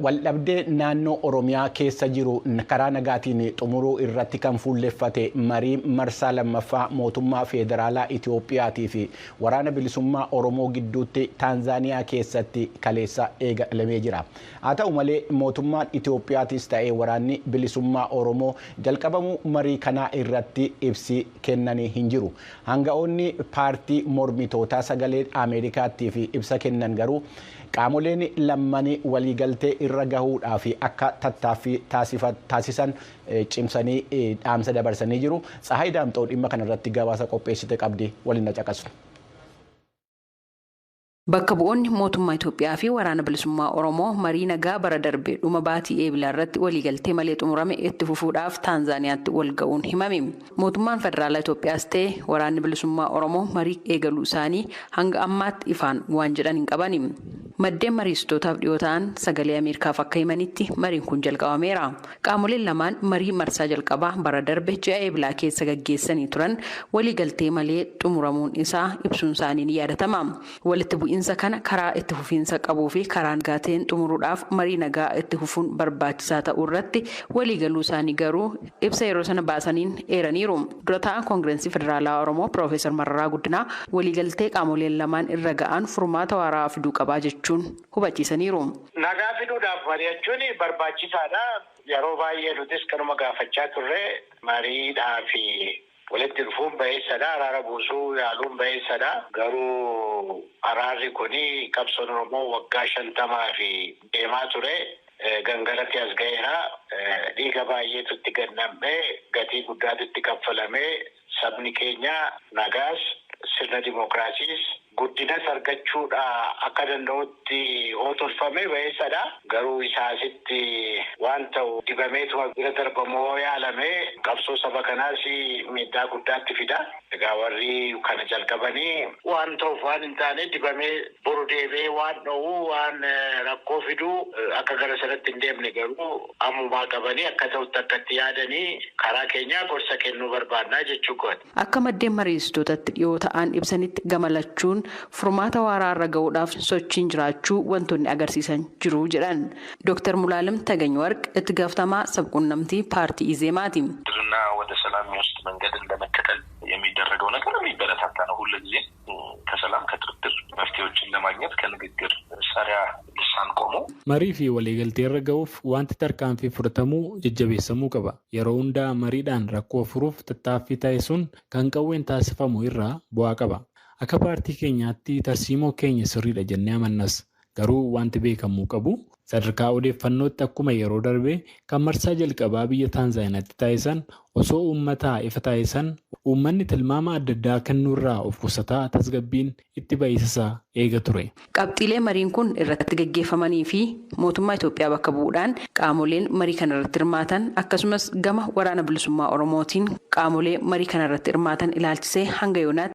waldhabdee naannoo Oromiyaa keessa jiru karaa nagaatiin xumuruu irratti kan fuulleffate marii marsaa lammaffaa mootummaa federaalaa Itiyoophiyaatii fi waraana bilisummaa Oromoo gidduutti Taanzaaniyaa keessatti kaleessa eegalamee jira. Haa ta'u malee mootummaan Itiyoophiyaatis ta'ee waraanni bilisummaa Oromoo jalqabamuu marii kanaa irratti ibsi kennanii hin jiru. Hanga'oonni paartii mormitootaa sagalee Ameerikaattii fi ibsa kennan garuu qaamoleen lammanii waliigaltee irra gahuudhaaf akka tattaaffii taasisan cimsanii dhaamsa dabarsanii jiru. Tsahaay Daamxoo dhimma kanarratti gabaasa qopheessite qabdi waliin caqasu. Bakka bu'oonni mootummaa Itoophiyaa fi waraana bilisummaa Oromoo marii nagaa bara darbee dhuma baatii eebilaa irratti waliigaltee malee xumurame itti fufuudhaaf Taanzaaniyaatti wal ga'uun himame. Mootummaan federaalaa Itoophiyaas ta'ee waraanni bilisummaa Oromoo marii eegaluu isaanii hanga ammaatti ifaan waan jedhan hin qabani. Maddeen mariisitootaaf dhiyoo ta'an sagalee Ameerikaaf akka himanitti mariin kun jalqabameera. Qaamoleen lamaan marii marsaa jalqabaa bara darbe ji'a eebilaa keessa gaggeessanii turan waliigaltee malee xumuramuun isaa ibsuun isaanii ni yaadatama. Walitti bu'iinsa kana karaa itti fufiinsa qabuu fi karaa nagaatiin xumuruudhaaf marii nagaa itti fufuun barbaachisaa ta'uu irratti waliigaluu isaanii garuu ibsa yeroo sana baasaniin eeraniiru. Dura ta'an Koongirensii Federaalaa Oromoo Piroofeesar Mararaa Guddinaa waliigaltee qaamoleen lamaan irra ga'an furmaata waaraa fiduu qabaa jechuun hubachiisaniiru. Nagaa fiduudhaaf mari'achuun barbaachisaadha. Yeroo baay'ee nutis kanuma gaafachaa turre mariidhaa fi walitti dhufuun baay'isadha. Araara buusuu yaaluun baay'isadha. Garuu araarri kuni qabsoon Oromoo waggaa 50 fi deemaa ture. Gangalatti as ga'eera. Dhiiga baay'eetu itti gannamee gatii guddaatu itti kaffalamee sabni keenya nagaas sirna dimookiraasiis guddinas argachuudha akka danda'utti hootolfame baay'isadha. Garuu isaasitti waan ta'u dibameetuma bira darbamoo yaalame qabsoo saba kanaas miidhaa guddaatti fida. Egaa warri kana jalqabanii waan ta'uuf waan hin taane dibamee boru deebee waan dha'u waan rakkoo fiduu akka gara sanatti hin deemne garuu ammumaa qabanii akka ta'utti akkatti yaadanii karaa keenyaa gorsa kennuu barbaadnaa jechuu kooti. Akka maddeen mariisitootatti dhiyoo ta'an ibsanitti gamalachuun furmaata waaraa irra ga'uudhaaf sochiin jiraachuu wantoonni agarsiisan jiru jedhan. Dr. Mulaalim Taganywarq itti gaafatamaa sabquunnamtii paartii ኢዜማቲ ድርና ወደ ሰላም የሚወስድ መንገድ እንደመከተል የሚደረገው ነገር የሚበረታታ ነው። ሁሉ ጊዜ ከሰላም ከድርድር መፍትሄዎችን ለማግኘት ከንግግር ሰሪያ ልሳን ቆሙ marii fi waliigaltee irra ga'uuf wanti tarkaanfii fudhatamuu jajjabeessamuu qaba. Yeroo hundaa mariidhaan rakkoo furuuf tattaaffii taasisuun kan qawween taasifamu irraa bu'aa qaba. Akka paartii keenyaatti tarsiimoo keenya sirriidha jennee amannas. Garuu wanti beekamuu qabu sadarkaa odeeffannootti akkuma yeroo darbe kan marsaa jalqabaa biyya Taanzaaniyaatti taasisan osoo uummataa ifa taasisan uummanni tilmaama adda addaa kennuurraa of qusataa tasgabbiin itti baay'isaa eega ture. Qabxiilee mariin kun irratti gaggeeffamanii fi mootummaa Itoophiyaa bakka bu'uudhaan qaamoleen marii kana irratti hirmaatan akkasumas gama waraana bilisummaa Oromootiin qaamolee marii kana irratti hirmaatan ilaalchisee hanga yoonaatti